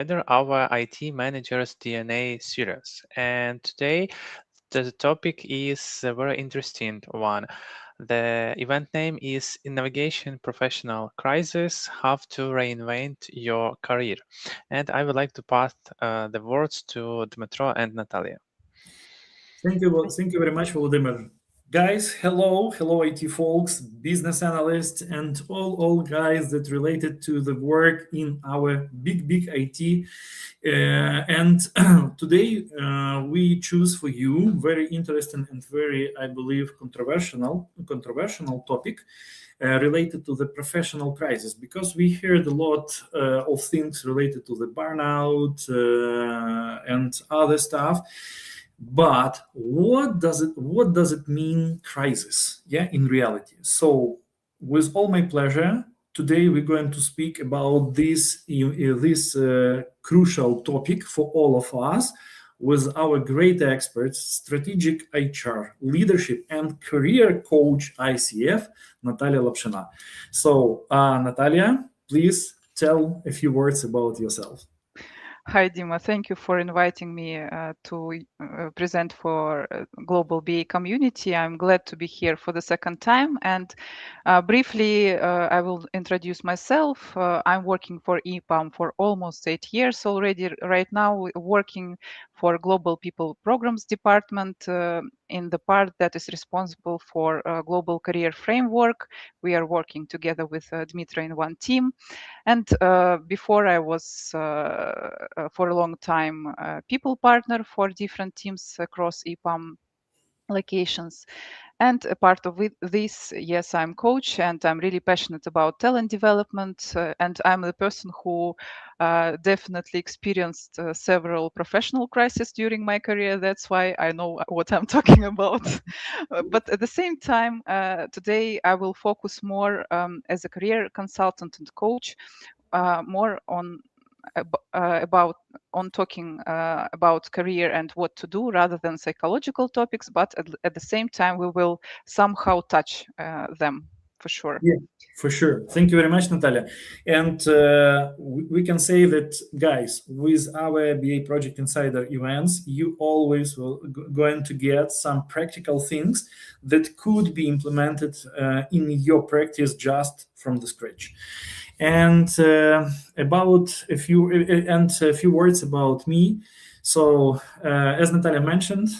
our IT Manager's DNA series. And today, the topic is a very interesting one. The event name is In Navigation Professional Crisis, How to Reinvent Your Career. And I would like to pass the words to Dmytro and Natalia. Thank you very much, Volodymyr. Guys, hello, IT folks, business analysts, and all guys that related to the work in our big IT. And today we choose for you very interesting and very, I believe, controversial topic related to the professional crisis, because we heard a lot of things related to the burnout and other stuff. But what does it mean, crisis? Yeah, in reality. So, with all my pleasure, today we're going to speak about this crucial topic for all of us with our great experts, strategic HR, leadership, and career coach ICF, Natalia Lapshina. So, Natalia, please tell a few words about yourself. Hi, Dima. Thank you for inviting me to present for Global BA community. I'm glad to be here for the second time. And briefly, I will introduce myself. I'm working for EPAM for almost 8 years already. Right now, working for Global People Programs Department in the part that is responsible for Global Career Framework. We are working together with Dmytro in one team. And before I was for a long time people partner for different teams across EPAM locations. And a part of this, yes, I'm coach and I'm really passionate about talent development. And I'm the person who definitely experienced several professional crises during my career. That's why I know what I'm talking about. But at the same time, today I will focus more as a career consultant and coach, more on about talking about career and what to do rather than psychological topics, but at the same time we will somehow touch them for sure. Yeah, for sure. Thank you very much, Natalia. And we can say that, guys, with our BA Project Insider events, you always will going to get some practical things that could be implemented in your practice just from the scratch. And about a few words about me. So, as Natalia mentioned,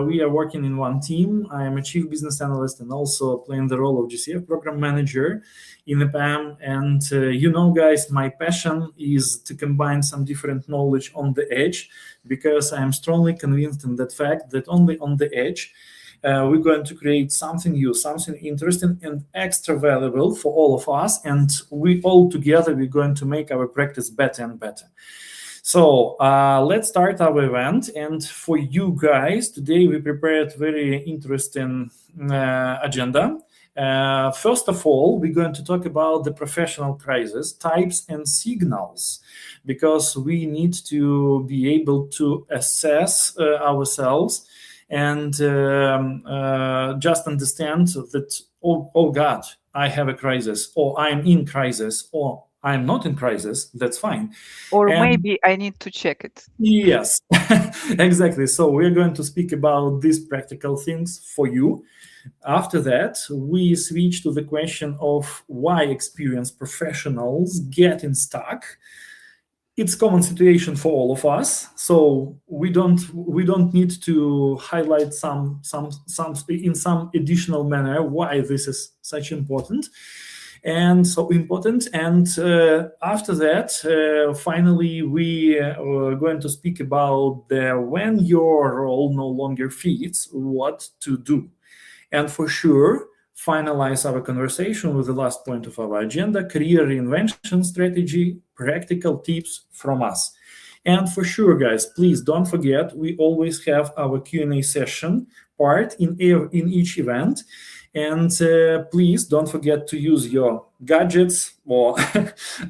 we are working in one team. I am a chief business analyst and also playing the role of GCF program manager in EPAM. And guys, my passion is to combine some different knowledge on the edge, because I am strongly convinced in that fact that only on the edge we're going to create something new, something interesting and extra valuable for all of us. And we all together, we're going to make our practice better and better. So let's start our event. And for you guys, today we prepared very interesting agenda. First of all, we're going to talk about the professional crisis, types and signals, because we need to be able to assess ourselves and just understand that, oh God, I have a crisis, or I'm in crisis, or I'm not in crisis. That's fine. Or maybe I need to check it. Yes, exactly. So we're going to speak about these practical things for you. After that, we switch to the question of why experienced professionals get stuck. It's a common situation for all of us, so we don't need to highlight some in some additional manner why this is such important and so important. And after that, finally, we are going to speak about when your role no longer fits, what to do. And for sure, finalize our conversation with the last point of our agenda, career reinvention strategy, practical tips from us. And for sure, guys, please don't forget, we always have our Q&A session part in each event. And please don't forget to use your gadgets or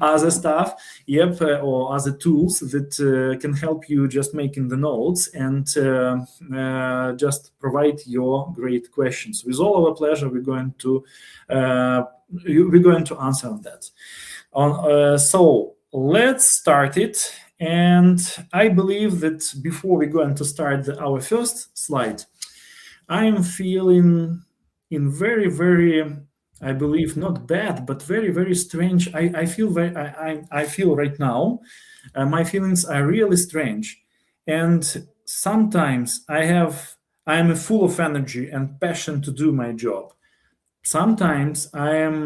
other stuff, or other tools that can help you just making the notes and just provide your great questions. With all our pleasure, we're going to answer on that. So let's start it. And I believe that before we go on to start our first slide, I am feeling in very, very, I believe not bad, but very, very strange. I feel very, I feel right now, my feelings are really strange. And sometimes I am full of energy and passion to do my job. Sometimes I am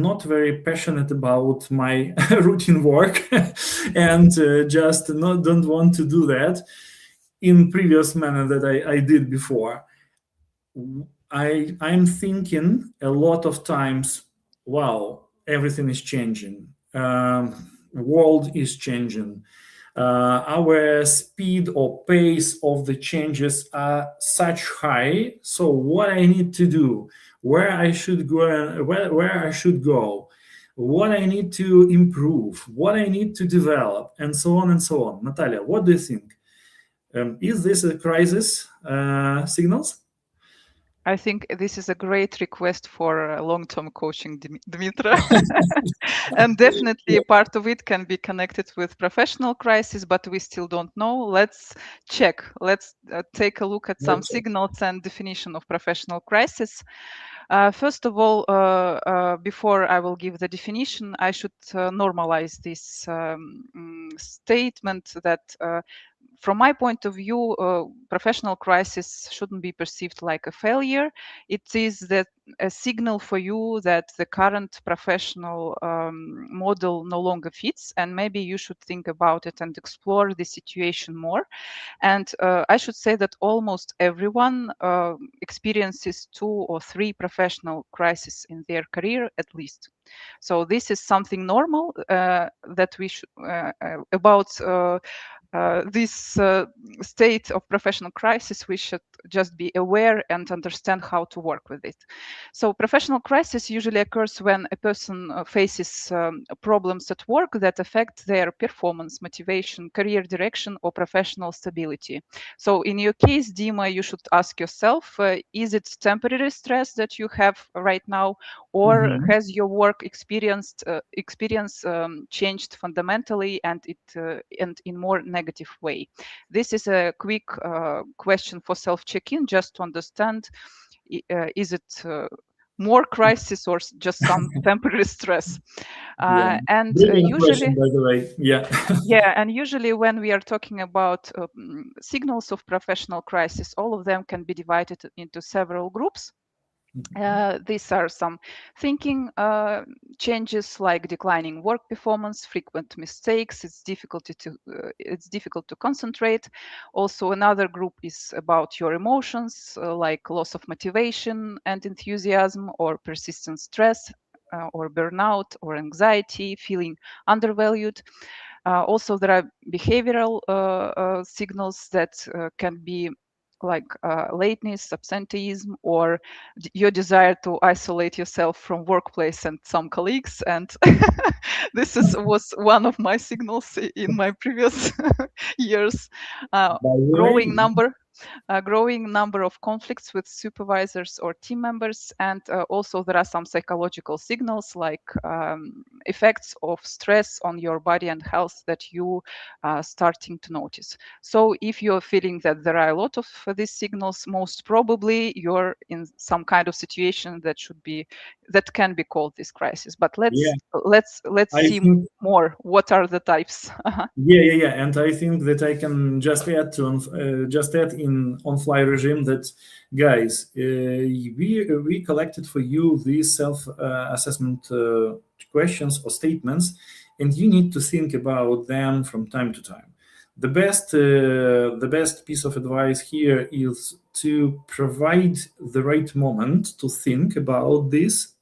not very passionate about my routine work and just don't want to do that in previous manner that I did before. I'm thinking a lot of times, wow, everything is changing. World is changing. Our speed or pace of the changes are such high. So what I need to do, where I should go, where I should go, what I need to improve, what I need to develop, and so on and so on. Natalia, what do you think? Is this a crisis signals? I think this is a great request for long-term coaching, Dmytro. And definitely part of it can be connected with professional crisis, but we still don't know. Let's check. Let's take a look at some signals and definition of professional crisis. First of all, before I will give the definition, I should normalize this statement that from my point of view, professional crisis shouldn't be perceived like a failure. It is that a signal for you that the current professional model no longer fits, and maybe you should think about it and explore the situation more. And I should say that almost everyone experiences 2 or 3 professional crises in their career at least. So this is something normal that we should about this state of professional crisis, we should just be aware and understand how to work with it. So professional crisis usually occurs when a person faces problems at work that affect their performance, motivation, career direction, or professional stability. So in your case, Dima, you should ask yourself, is it temporary stress that you have right now, or has your work experience changed fundamentally and in more negative way? This is a quick question for self-check-in, just to understand, is it more crisis or just some temporary stress? And Brilliant usually, question, by the way. Yeah. yeah, and usually when we are talking about signals of professional crisis, all of them can be divided into several groups. These are some thinking changes like declining work performance, frequent mistakes. It's difficult to concentrate. Also, another group is about your emotions, like loss of motivation and enthusiasm, or persistent stress, or burnout, or anxiety, feeling undervalued. Also, there are behavioral signals that can be like lateness, absenteeism, or your desire to isolate yourself from workplace and some colleagues. And this was one of my signals in my previous years. Growing number of conflicts with supervisors or team members. And also there are some psychological signals like effects of stress on your body and health that you are starting to notice. So if you're feeling that there are a lot of these signals, most probably you're in some kind of situation that can be called this crisis. But let's see more. What are the types? Yeah. And I think that I can just add in on-fly regime that, guys, we collected for you these self-assessment questions or statements, and you need to think about them from time to time. The best piece of advice here is to provide the right moment to think about this.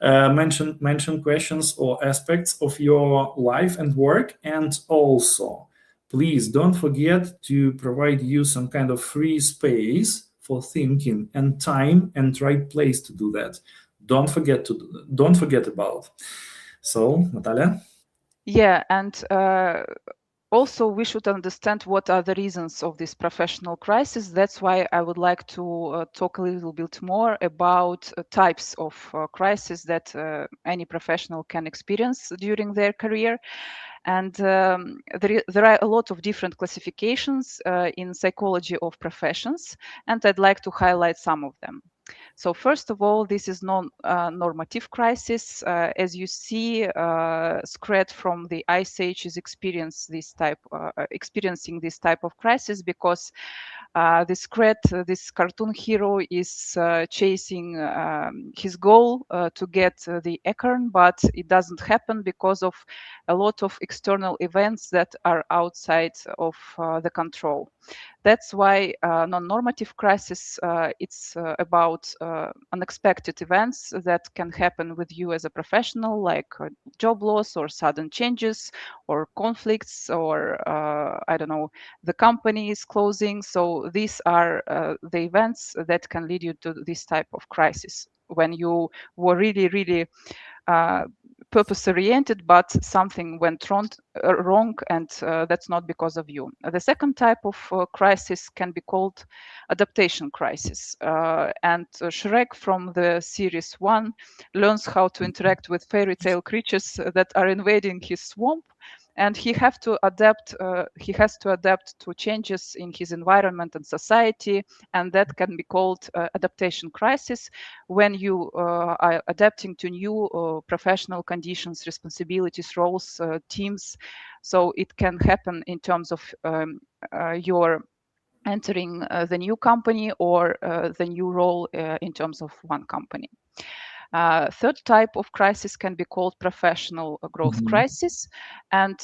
Mention questions or aspects of your life and work, and also please don't forget to provide you some kind of free space for thinking and time and right place to do that. Don't forget about. So, Natalia? Yeah, and also we should understand what are the reasons of this professional crisis. That's why I would like to talk a little bit more about types of crisis that any professional can experience during their career. And there are a lot of different classifications in psychology of professions, and I'd like to highlight some of them. So first of all, this is non-normative crisis. As you see, Scred from the Ice Age is experiencing this type of crisis because this Scred, this cartoon hero, is chasing his goal to get the acorn, but it doesn't happen because of a lot of external events that are outside of the control. That's why non-normative crisis, it's about unexpected events that can happen with you as a professional, like job loss or sudden changes or conflicts, or I don't know, the company is closing. So these are the events that can lead you to this type of crisis when you were really, really purpose-oriented, but something went wrong, and that's not because of you. The second type of crisis can be called adaptation crisis. And Shrek from the series 1 learns how to interact with fairy tale creatures that are invading his swamp, and he has to adapt to changes in his environment and society, and that can be called adaptation crisis, when you are adapting to new professional conditions, responsibilities, roles, teams. So it can happen in terms of your entering the new company or the new role in terms of one company. Third type of crisis can be called professional growth crisis. And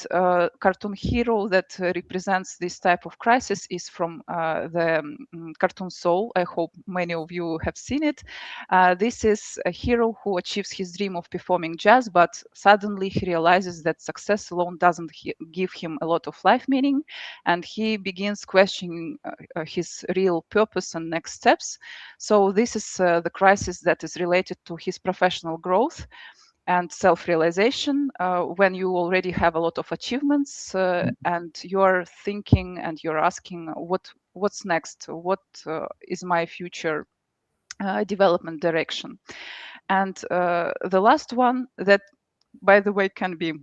cartoon hero that represents this type of crisis is from the cartoon Soul. I hope many of you have seen it. This is a hero who achieves his dream of performing jazz, but suddenly he realizes that success alone doesn't give him a lot of life meaning, and he begins questioning his real purpose and next steps. So this is the crisis that is related to his professional growth and self-realization, when you already have a lot of achievements and you're thinking and you're asking what's next, what is my future development direction. And the last one, that by the way can be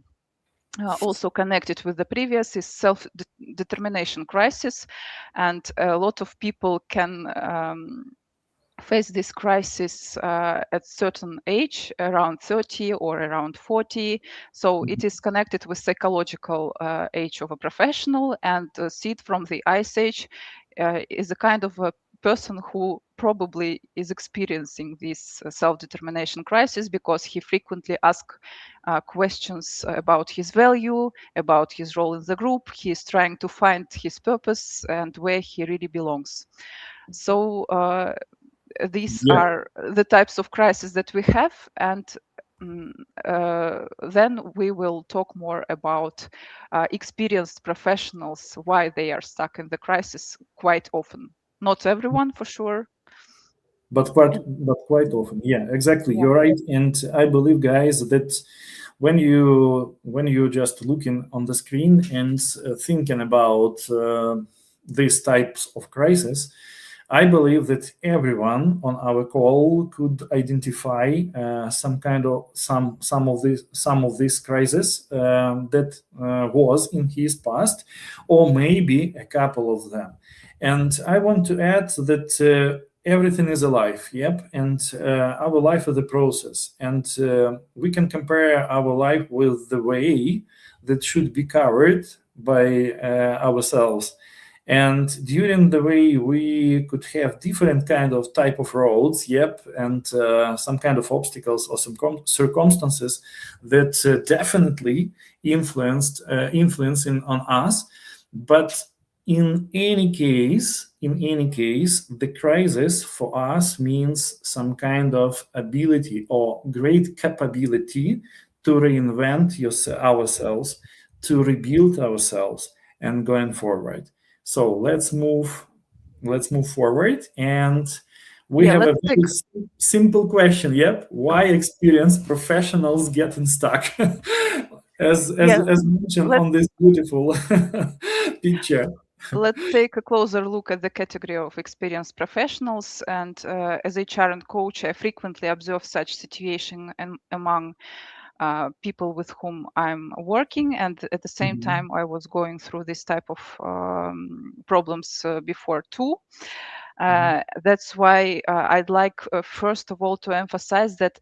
also connected with the previous, is self-determination crisis. And a lot of people can face this crisis at certain age, around 30 or around 40. So it is connected with psychological age of a professional, and Sid from the Ice Age is a kind of a person who probably is experiencing this self-determination crisis because he frequently asks questions about his value, about his role in the group. He is trying to find his purpose and where he really belongs. So these are the types of crises that we have, and then we will talk more about experienced professionals, why they are stuck in the crisis quite often. Not everyone, for sure. But quite often, yeah, exactly. Yeah. You're right, and I believe, guys, that when you just looking on the screen and thinking about these types of crises, I believe that everyone on our call could identify some of these crises that was in his past, or maybe a couple of them. And I want to add that everything is alive, yep, and our life is a process, and we can compare our life with the way that should be covered by ourselves. And during the way, we could have different kind of type of roads, yep, and some kind of obstacles or some circumstances that definitely influencing on us. But in any case, the crisis for us means some kind of ability or great capability to reinvent ourselves, to rebuild ourselves, and going forward. So let's move forward, and we have a very simple question. Yep, why experienced professionals getting stuck? as mentioned on this beautiful picture. Let's take a closer look at the category of experienced professionals. And as HR and coach, I frequently observe such situation among people with whom I'm working, and at the same time I was going through this type of problems before too. That's why I'd like first of all to emphasize that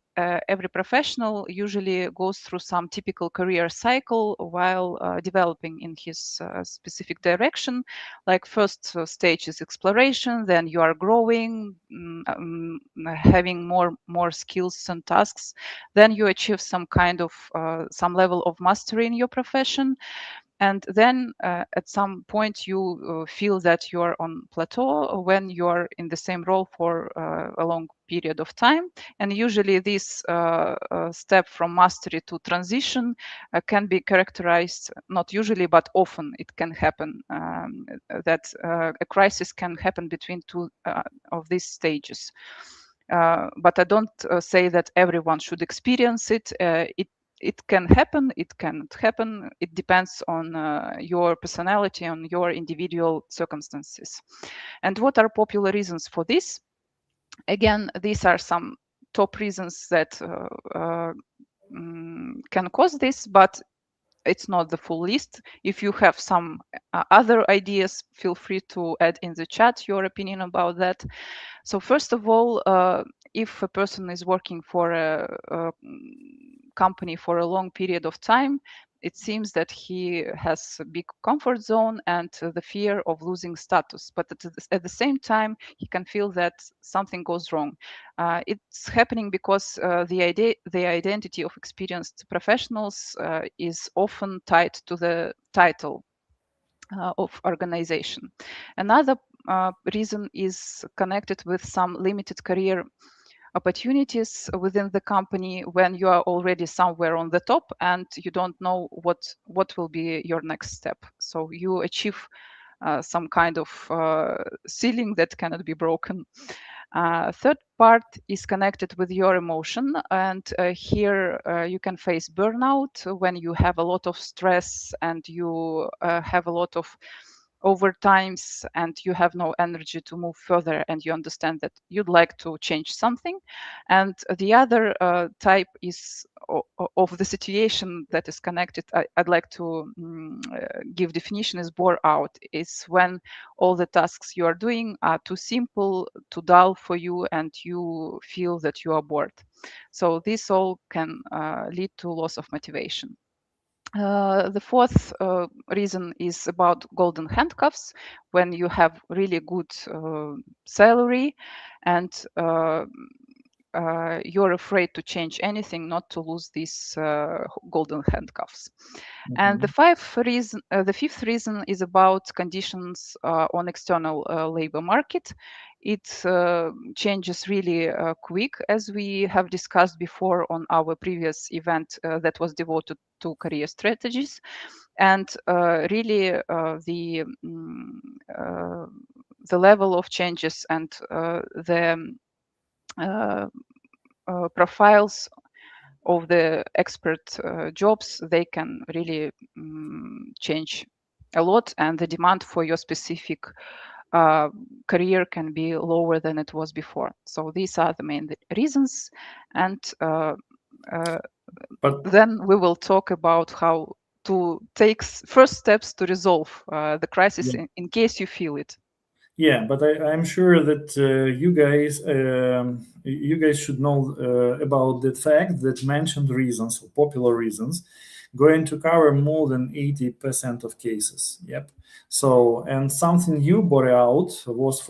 every professional usually goes through some typical career cycle while developing in his specific direction. Like first stage is exploration, then you are growing, having more skills and tasks, then you achieve some kind of some level of mastery in your profession, and then at some point you feel that you're on plateau when you're in the same role for a long period of time. And usually this step from mastery to transition can be characterized, not usually but often it can happen, that a crisis can happen between two of these stages. But I don't say that everyone should experience it. It can happen, it can't happen. It depends on your personality, on your individual circumstances. And what are popular reasons for this? Again, these are some top reasons that can cause this, but it's not the full list. If you have some other ideas, feel free to add in the chat your opinion about that. So first of all, if a person is working for a company for a long period of time, it seems that he has a big comfort zone and the fear of losing status. But at the same time, he can feel that something goes wrong. It's happening because the identity of experienced professionals is often tied to the title of organization. Another reason is connected with some limited career opportunities within the company when you are already somewhere on the top and you don't know what will be your next step. So you achieve some kind of ceiling that cannot be broken. Third part is connected with your emotion, and here you can face burnout when you have a lot of stress and you have a lot of overtimes and you have no energy to move further, and you understand that you'd like to change something. And the other type is of the situation that is connected, I'd like to give definition, is bore out. Is when all the tasks you are doing are too simple, too dull for you, and you feel that you are bored. So this all can lead to loss of motivation. The fourth reason is about golden handcuffs, when you have really good salary and you're afraid to change anything, not to lose these golden handcuffs. And the fifth reason is about conditions on external labor market. It changes really quick, as we have discussed before on our previous event that was devoted to career strategies. And really the level of changes and the profiles of the expert jobs, they can really change a lot, and the demand for your specific career can be lower than it was before. So these are the main reasons, and then we will talk about how to take first steps to resolve the crisis in case you feel it. Yeah, but I'm sure that you guys should know about the fact that mentioned reasons, or popular reasons, going to cover more than 80% of cases. Yep. So, and something you brought out was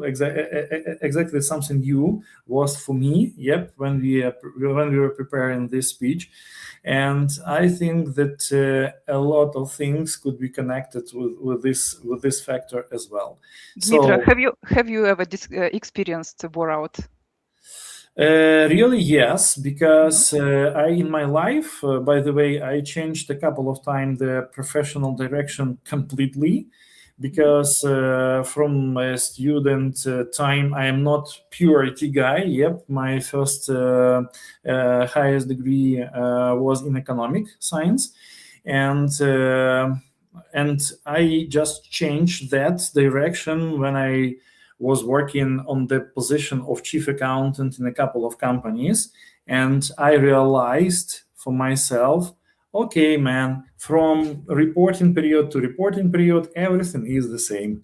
exactly something new was for me. Yep. When we were preparing this speech. And I think that a lot of things could be connected with this factor as well. Dmytro, have you ever experienced bore out? Really, yes, because in my life, by the way, I changed a couple of times the professional direction completely, because from my student time, I am not pure IT guy. Yep, my first highest degree was in economic science, and I just changed that direction when I was working on the position of chief accountant in a couple of companies, and I realized for myself, okay, man, from reporting period to reporting period, everything is the same.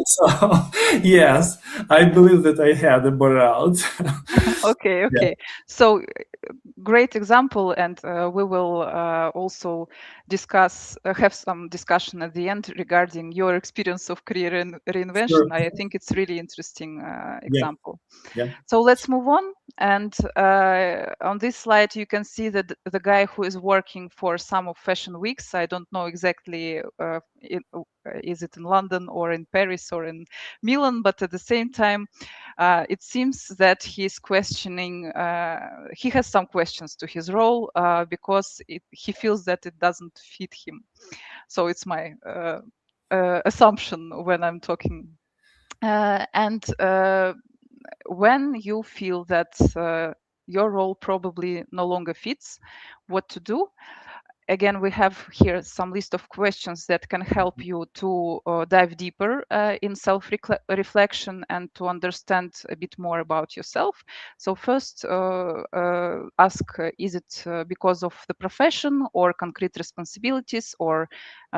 So, yes, I believe that I had a burnout. Okay. So great example, and we will also discuss, have some discussion at the end regarding your experience of career in reinvention. Sure. I think it's really interesting Yeah. example. Yeah. So let's move on. And on this slide, you can see that the guy who is working for some of fashion weeks, I don't know exactly is it in London or in Paris or in Milan, but at the same time, it seems that he's questioning, he has some questions to his role because he feels that it doesn't fit him. So it's my assumption when I'm talking. And when you feel that your role probably no longer fits, what to do? Again, we have here some list of questions that can help you to dive deeper in self-reflection and to understand a bit more about yourself. So first, ask, is it because of the profession or concrete responsibilities or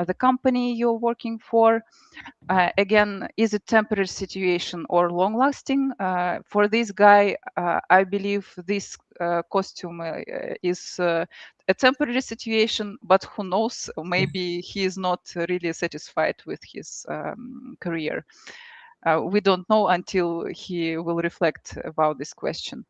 the company you're working for? Again, is it temporary situation or long lasting? For this guy, I believe this costume is a temporary situation, but who knows, maybe he is not really satisfied with his career. We don't know until he will reflect about this question.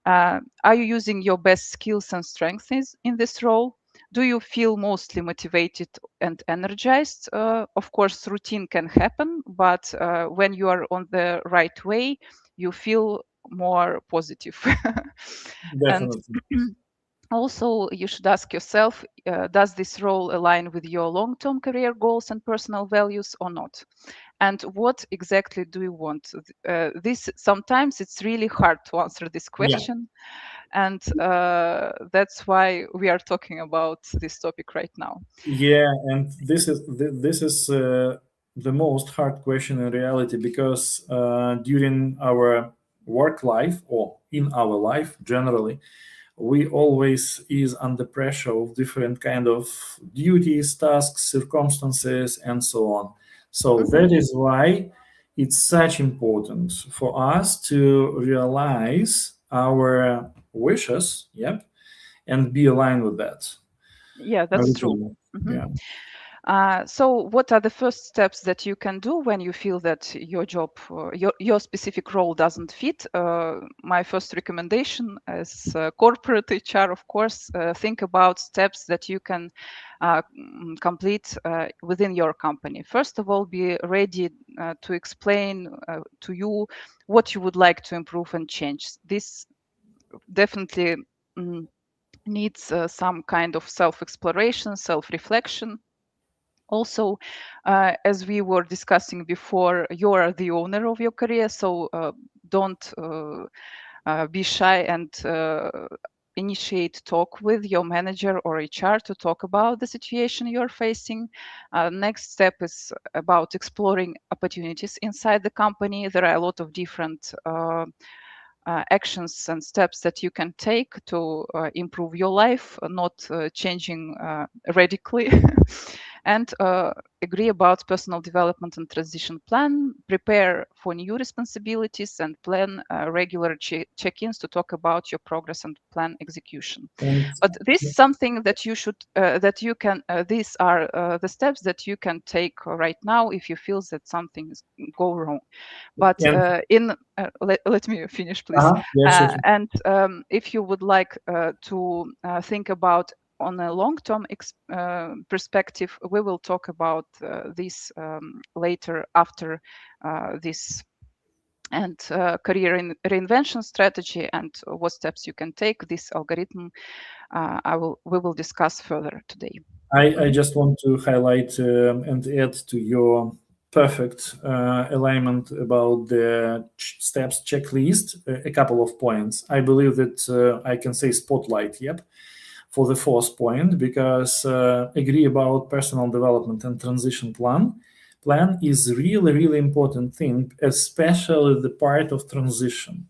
Are you using your best skills and strengths in this role? Do you feel mostly motivated and energized? Of course, routine can happen, but when you are on the right way, you feel more positive. And Definitely. also, you should ask yourself, does this role align with your long-term career goals and personal values or not? And what exactly do you want? This sometimes it's really hard to answer this Yeah. question, and that's why we are talking about this topic right now. Yeah, and this is the most hard question in reality, because during our work life, or in our life generally, we always is under pressure of different kind of duties, tasks, circumstances, and so on. So that is why it's such important for us to realize our wishes, yep, and be aligned with that. Yeah, I that's would true. say, Mhm. yeah. So what are the first steps that you can do when you feel that your job, your specific role doesn't fit? My first recommendation as corporate HR, of course, think about steps that you can complete within your company. First of all, be ready to explain to you what you would like to improve and change. This definitely needs some kind of self-exploration, self-reflection. Also, as we were discussing before, you are the owner of your career, so don't be shy and initiate talk with your manager or HR to talk about the situation you're facing. Next step is about exploring opportunities inside the company. There are a lot of different actions and steps that you can take to improve your life, not changing radically. And agree about personal development and transition plan, prepare for new responsibilities, and plan regular check-ins to talk about your progress and plan execution. And But this is something that you should, that you can, these are the steps that you can take right now if you feel that something is go wrong. But and let me finish, please. yeah, sure. And if you would like to think about on a long-term perspective, we will talk about this later after this, and career reinvention strategy and what steps you can take. This algorithm we will discuss further today. I just want to highlight and add to your perfect alignment about the steps checklist a couple of points. I believe that I can say spotlight, yep, for the fourth point, because agree about personal development and transition plan is really important thing, especially the part of transition.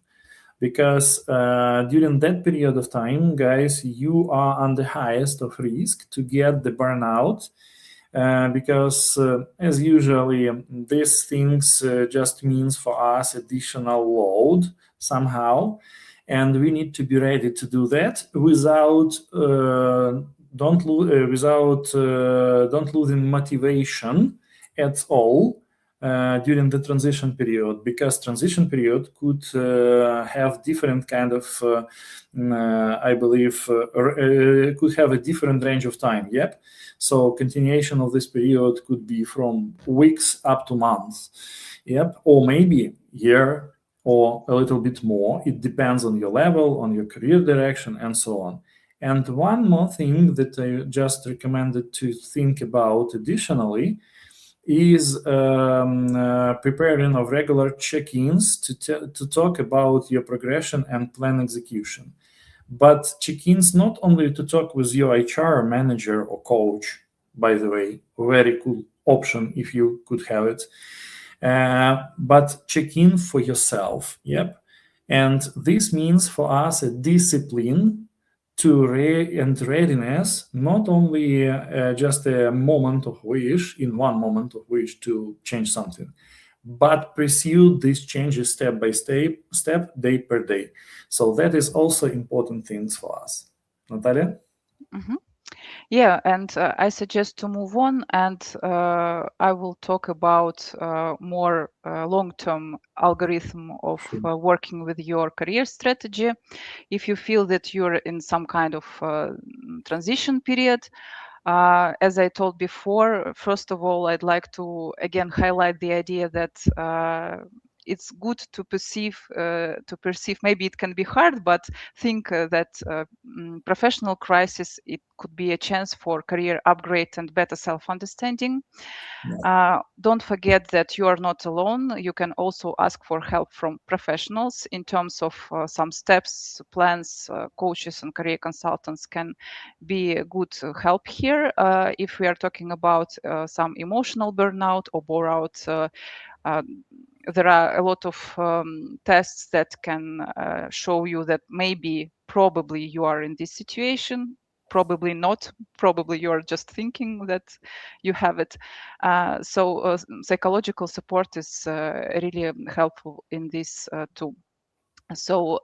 because during that period of time, guys, you are on the highest of risk to get the burnout. Because as usually these things just means for us additional load somehow, and we need to be ready to do that without don't losing motivation at all during the transition period, because transition period could have different kind of I believe could have a different range of time. Yep. So continuation of this period could be from weeks up to months. Yep. Or maybe year or a little bit more. It depends on your level, on your career direction, and so on. And one more thing that I just recommended to think about additionally is preparing of regular check-ins to talk about your progression and plan execution. But check-ins not only to talk with your HR manager or coach, by the way, very cool option if you could have it, but check-in for yourself. Yep. And this means for us a discipline and readiness, not only just a moment of wish, in one moment of wish to change something, but pursue these changes step by step, day per day. So that is also important things for us. Natalia? Mm-hmm. Yeah, and I suggest to move on, and I will talk about more long-term algorithm of working with your career strategy. If you feel that you're in some kind of transition period, as I told before, first of all, I'd like to again highlight the idea that it's good to perceive. Maybe it can be hard, but think that professional crisis, it could be a chance for career upgrade and better self-understanding. Don't forget that you are not alone. You can also ask for help from professionals in terms of some steps, plans. Coaches and career consultants can be a good help here. If we are talking about some emotional burnout or bore-out, there are a lot of tests that can show you that probably you are in this situation. Probably not. Probably you are just thinking that you have it. So psychological support is really helpful in this too. So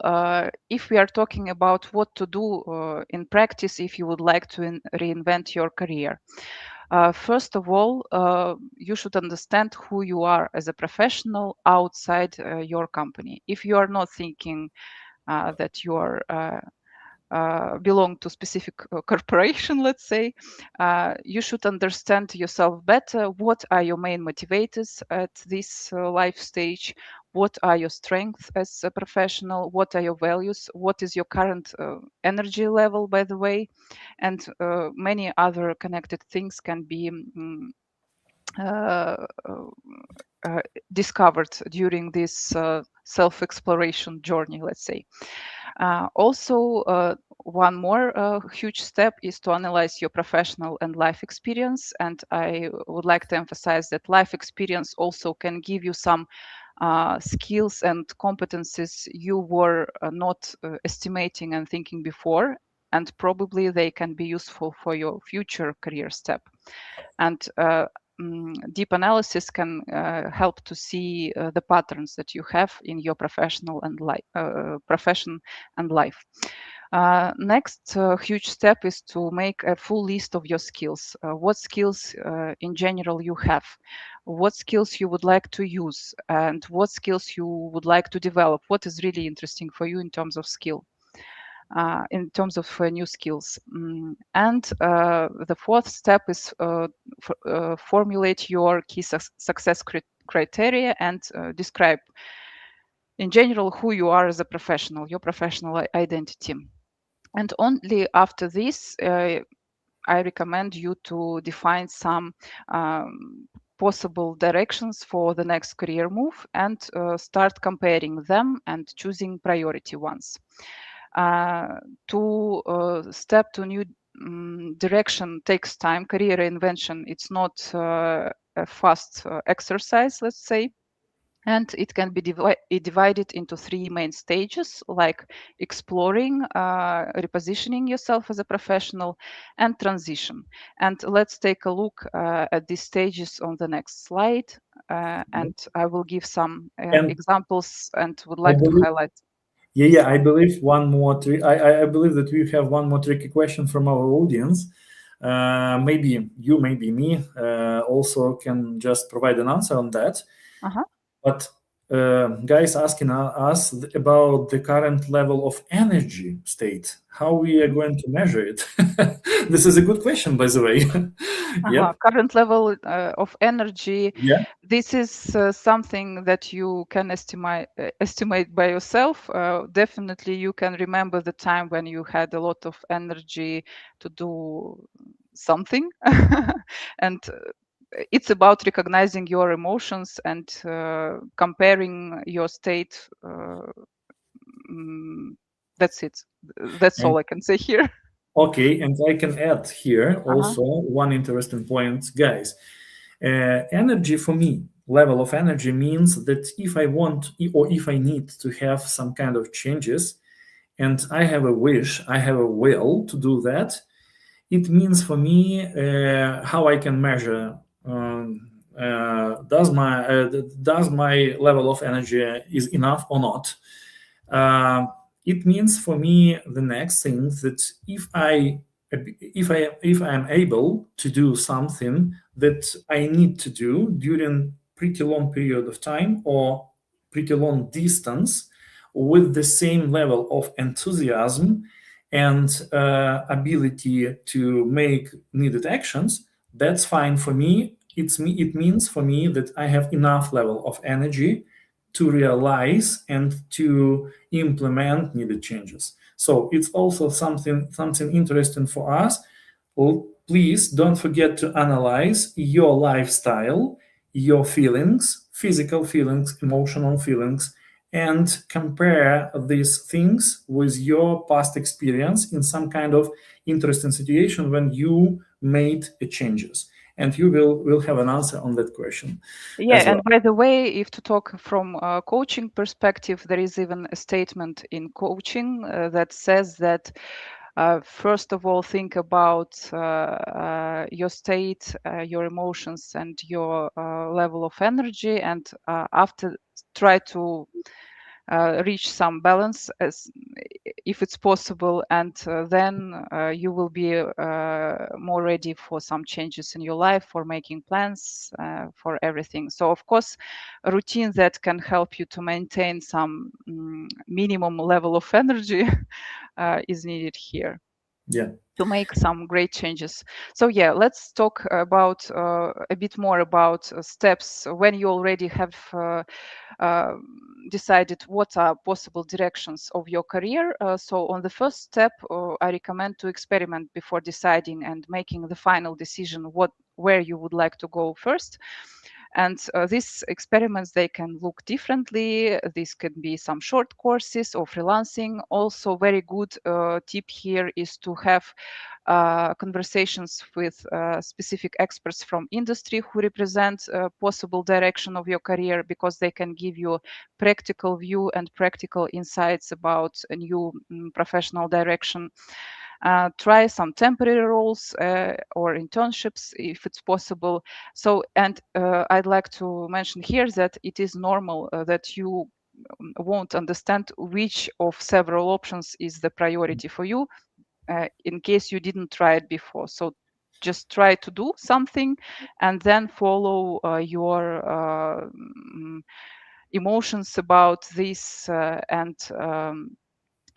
if we are talking about what to do in practice, if you would like to reinvent your career, first of all, you should understand who you are as a professional outside your company. If you are not thinking that you are belong to specific corporation, let's say, you should understand yourself better. What are your main motivators at this life stage? What are your strengths as a professional? What are your values? What is your current energy level, by the way? And many other connected things can be discovered during this self-exploration journey, let's say. Also, one more huge step is to analyze your professional and life experience. And I would like to emphasize that life experience also can give you some skills and competencies you were not estimating and thinking before, and probably they can be useful for your future career step. And deep analysis can help to see the patterns that you have in your professional and profession and life. Next huge step is to make a full list of your skills. What skills in general you have, what skills you would like to use, and what skills you would like to develop. What is really interesting for you in terms of skill, in terms of new skills. And the fourth step is formulate your key success criteria and describe in general who you are as a professional, your professional identity. And only after this, I recommend you to define some possible directions for the next career move and start comparing them and choosing priority ones. To step to new direction takes time. Career reinvention, it's not a fast exercise, let's say. And it can be divided into 3 main stages, like exploring, repositioning yourself as a professional, and transition. And let's take a look at these stages on the next slide. And I will give some And examples and would I like to believe, highlight. yeah, I believe one more. I believe that we have one more tricky question from our audience. Maybe you, maybe me, also can just provide an answer on that. But guys asking us about the current level of energy state, how we are going to measure it. This is a good question, by the way. Yep. Current level of energy. Yeah. This is something that you can estimate by yourself. Definitely, you can remember the time when you had a lot of energy to do something, and it's about recognizing your emotions and comparing your state. That's it. That's all I can say here. Okay, and I can add here also one interesting point, guys. Energy for me, level of energy means that if I want or if I need to have some kind of changes and I have a wish, I have a will to do that, it means for me how I can measure does my level of energy is enough or not. It means for me the next thing that if I am able to do something that I need to do during pretty long period of time or pretty long distance with the same level of enthusiasm and ability to make needed actions, that's fine for me. It means for me that I have enough level of energy to realize and to implement needed changes. So it's also something interesting for us. Well, please don't forget to analyze your lifestyle, your feelings, physical feelings, emotional feelings, and compare these things with your past experience in some kind of interesting situation when you made changes. And you will have an answer on that question. Yeah, well. and by the way, if to talk from a coaching perspective, there is even a statement in coaching that says that first of all, think about your state, your emotions, and your level of energy, and after try to reach some balance as if it's possible, and then you will be more ready for some changes in your life, for making plans, for everything. So of course, a routine that can help you to maintain some minimum level of energy is needed here. Yeah. To make some great changes. So yeah, let's talk about a bit more about steps when you already have decided what are possible directions of your career. So on the first step, I recommend to experiment before deciding and making the final decision where you would like to go first. And these experiments, they can look differently. This can be some short courses or freelancing. Also, very good tip here is to have conversations with specific experts from industry who represent possible direction of your career, because they can give you practical view and practical insights about a new professional direction. Try some temporary roles or internships if it's possible. So, and I'd like to mention here that it is normal that you won't understand which of several options is the priority for you in case you didn't try it before. So just try to do something and then follow your emotions about this and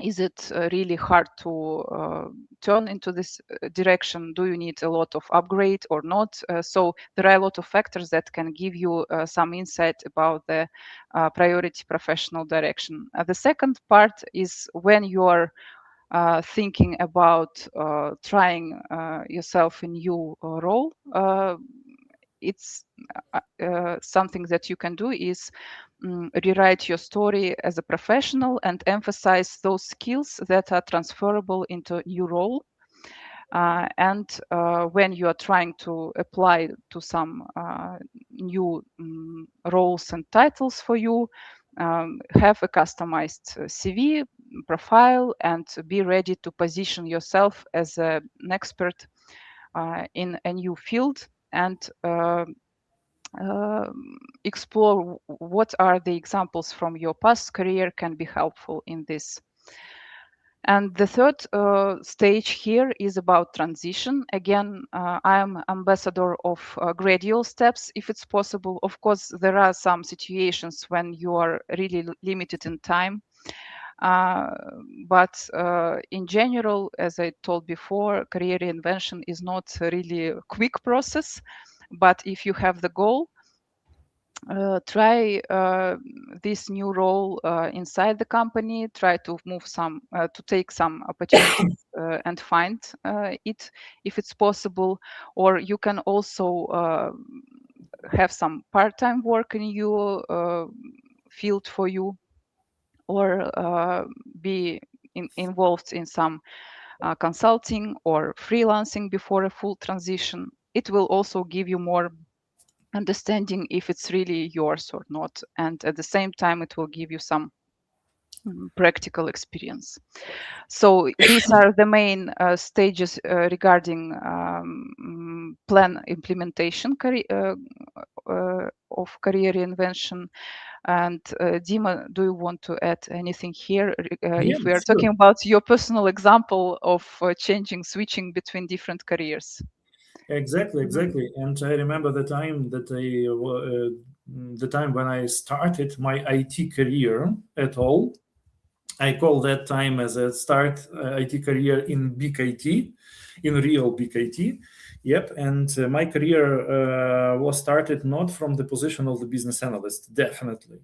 is it really hard to turn into this direction? Do you need a lot of upgrade or not? So there are a lot of factors that can give you some insight about the priority professional direction. The second part is when you are thinking about trying yourself in new role. It's something that you can do is rewrite your story as a professional and emphasize those skills that are transferable into new role. And when you are trying to apply to some new roles and titles for you. Have a customized CV profile and be ready to position yourself as an expert in a new field and explore what are the examples from your past career can be helpful in this. And the third stage here is about transition. Again, I am ambassador of gradual steps, if it's possible. Of course, there are some situations when you are really limited in time. But in general, as I told before, career reinvention is not really a quick process. But if you have the goal, try this new role inside the company, try to move some, to take some opportunities and find it if it's possible. Or you can also have some part-time work in your field for you, or be involved in some consulting or freelancing before a full transition. It will also give you more understanding if it's really yours or not. And at the same time, it will give you some practical experience. So these are the main stages regarding plan implementation of career reinvention. And Dima, do you want to add anything here? If we are talking about your personal example of switching between different careers. Exactly. And I remember the time when I started my IT career at all. I call that time as a start IT career in big IT, in real big IT. Yep. And my career was started not from the position of the business analyst, definitely.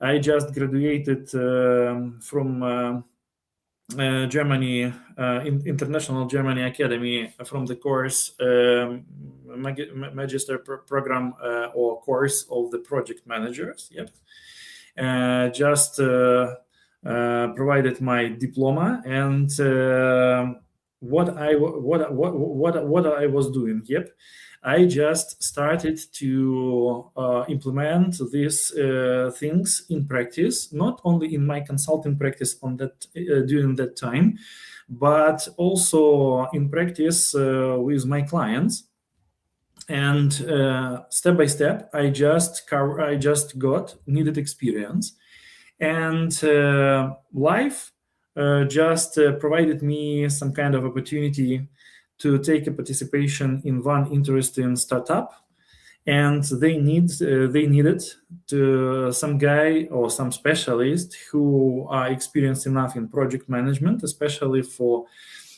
I just graduated from Germany, International Germany Academy, from the course Magister program or course of the project managers. Yep. Just provided my diploma, and what I was doing. Yep. I just started to implement these things in practice, not only in my consulting practice on that during that time, but also in practice with my clients. And step by step, I just got needed experience, and life just provided me some kind of opportunity to take a participation in one interesting startup, and they needed some guy or some specialist who are experienced enough in project management, especially for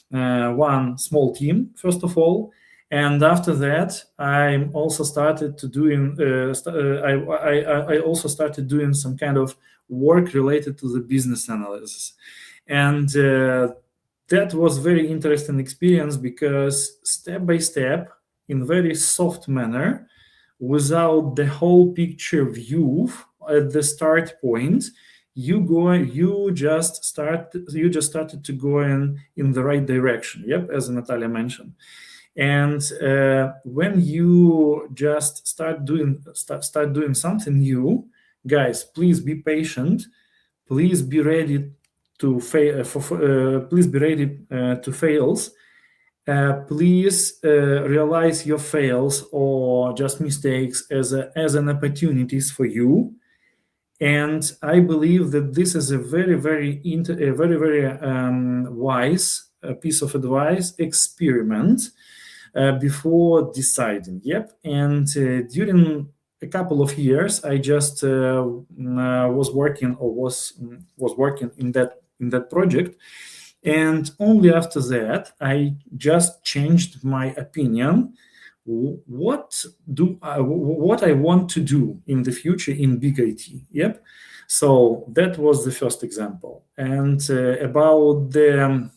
one small team, first of all. And after that, I also started to doing. I also started doing some kind of work related to the business analysis, and that was very interesting experience, because step by step, in very soft manner, without the whole picture view at the start point, you just started to go in the right direction. Yep, as Natalia mentioned. And when you just start doing something new, guys, please be patient. Please be ready to fail. Please be ready to fails. Please realize your fails or just mistakes as an opportunities for you. And I believe that this is a very wise piece of advice. Experiment before deciding. Yep. And during a couple of years, I just was working in that project, and only after that I just changed my opinion. What I want to do in the future in big IT. Yep. So that was the first example. And about the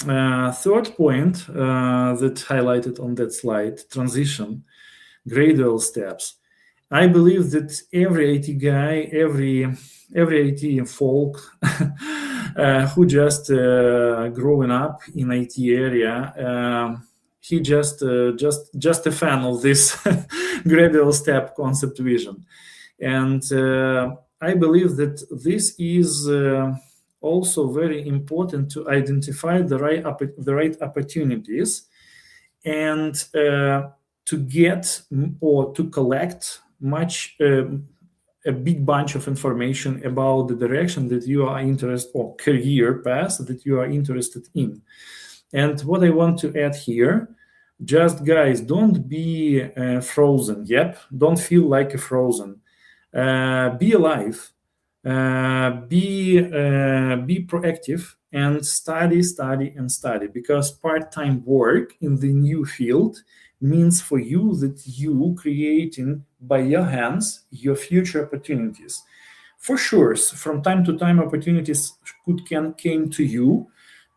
third point that highlighted on that slide, transition, gradual steps. I believe that every IT guy, every IT folk who just growing up in IT area he just a fan of this gradual step concept vision. And I believe that this is also very important to identify the right opportunities, and to get or to collect a big bunch of information about the direction that you are interested, or career path that you are interested in. And what I want to add here, just guys, don't be frozen. Yep, don't feel like a frozen. Be alive. Be proactive and study, because part-time work in the new field means for you that you creating by your hands your future opportunities. For sure, from time to time opportunities came to you,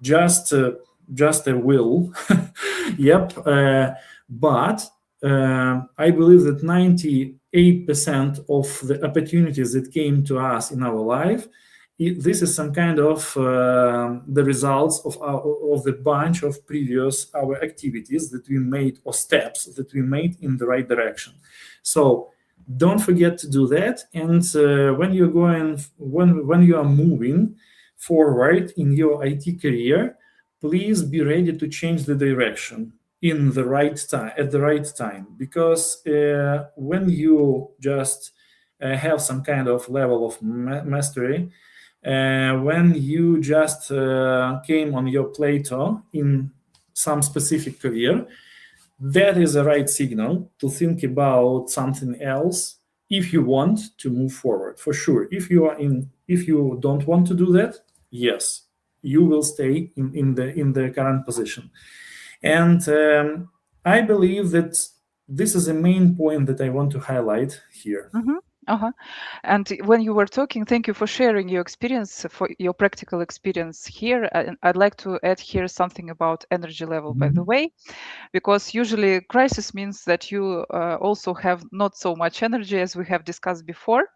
just a will. Yep, but I believe that 98% of the opportunities that came to us in our life, this is some kind of the results of the bunch of previous our activities that we made, or steps that we made in the right direction. So don't forget to do that. And when you are moving forward in your IT career, please be ready to change the direction in the right time, at the right time, because when you just have some kind of level of mastery, when you just came on your plateau in some specific career, that is the right signal to think about something else if you want to move forward. For sure, if you don't want to do that, yes, you will stay in the current position. And I believe that this is a main point that I want to highlight here. And when you were talking, thank you for sharing your experience, for your practical experience here. And I'd like to add here something about energy level, by the way, because usually crisis means that you also have not so much energy, as we have discussed before.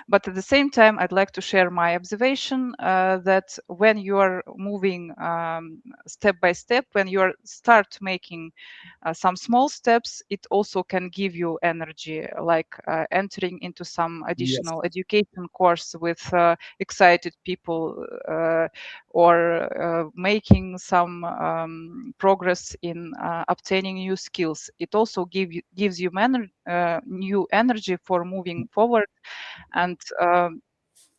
But at the same time, I'd like to share my observation that when you are moving step by step, when you start making some small steps, it also can give you energy, like entering into some additional education course with excited people, or making some progress in obtaining new skills. It also gives you new energy for moving forward. And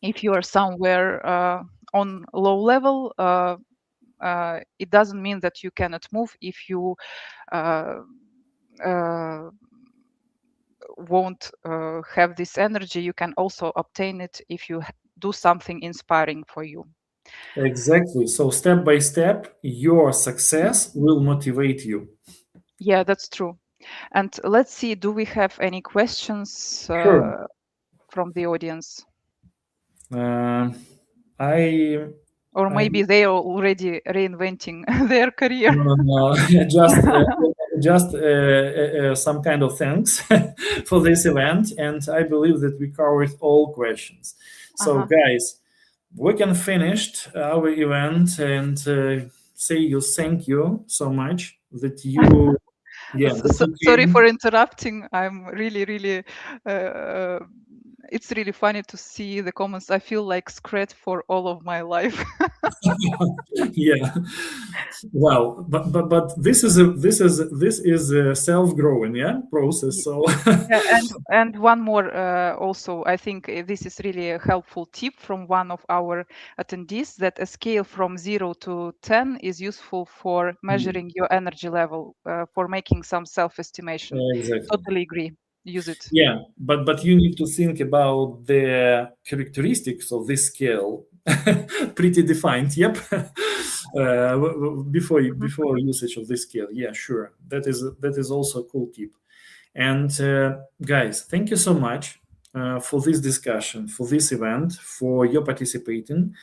if you are somewhere on low level, it doesn't mean that you cannot move. If you won't have this energy, you can also obtain it if you do something inspiring for you. Exactly. So step by step, your success will motivate you. Yeah, that's true. And let's see, do we have any questions Sure. from the audience? Or maybe they are already reinventing their career. No, just some kind of thanks for this event, and I believe that we covered all questions. So, guys, we can finish our event and say thank you so much that you. Yeah. Sorry for interrupting. I'm really. It's really funny to see the comments. I feel like Scrat for all of my life. Yeah. Well, but this is a self-growing process. So and one more also, I think this is really a helpful tip from one of our attendees, that a scale from 0 to 10 is useful for measuring your energy level, for making some self-estimation. Exactly. Totally agree. Use it. Yeah, but you need to think about the characteristics of this scale, pretty defined. Yep. Before usage of this scale. Yeah, sure. That is also a cool tip. And guys, thank you so much for this discussion, for this event, for your participation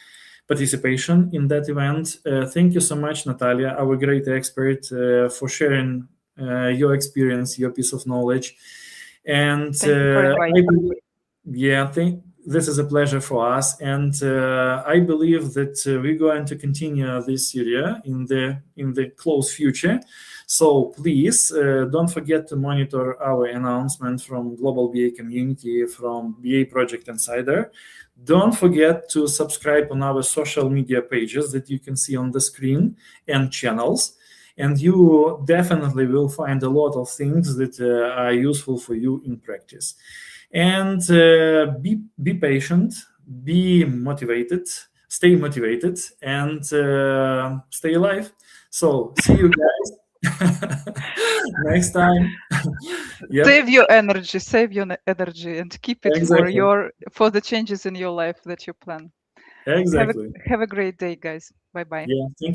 in that event. Thank you so much, Natalia, our great expert, for sharing your experience, your piece of knowledge. And this is a pleasure for us, and I believe that we're going to continue this series in the close future. So please don't forget to monitor our announcements from Global BA Community, from BA Project Insider. Don't forget to subscribe on our social media pages that you can see on the screen and channels. And you definitely will find a lot of things that are useful for you in practice. And be patient, be motivated, stay motivated, and stay alive. So see you guys next time. Yep. Save your energy, and keep it Exactly. for the changes in your life that you plan. Exactly. Have a great day, guys. Bye bye. Yeah. Thank you.